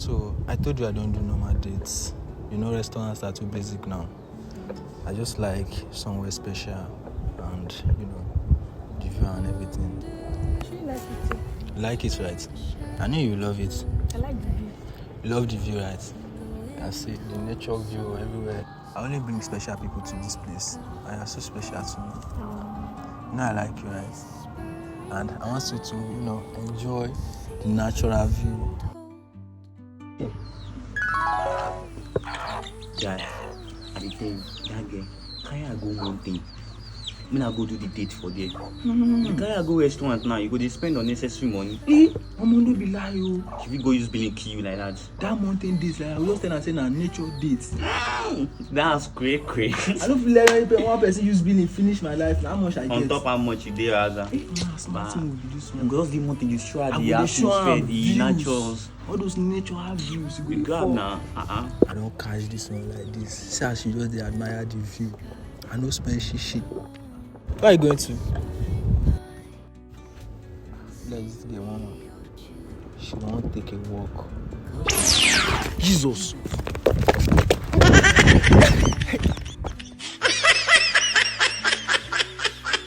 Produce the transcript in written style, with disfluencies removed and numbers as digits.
So, I told you I don't do normal dates. You know, restaurants are too basic now. I just like somewhere special and, you know, the view and everything. You like it too. Like it, right? I know you love it. I like the view. You love the view, right? I see the nature view everywhere. I only bring special people to this place. And you're so special to me. You know I like you, right? And I want you to, you know, enjoy the natural view. Guy, I dey tell you, that girl, carry her go one thing. Me na go do the date for there. You carry her go restaurant now, you go dey spend unnecessary money. Omo, no be lie, yo. If you go use billing kill you like that. That mountain dates, like I will just tell and say na nature dates. That's cray. I don't feel like one person use billing finish my life. Now how much I get? On top how much you dey, Raza? Smart thing will be this You one. go just dey one thing, you show her I the go dey show atmosphere, am the views. naturals. All those natural views. You We go grab fall. now. I don't catch this one like this. See how she just dey admire the view. I no spend shit. Where are you going to? Let's get one. She won't take a walk. Jesus.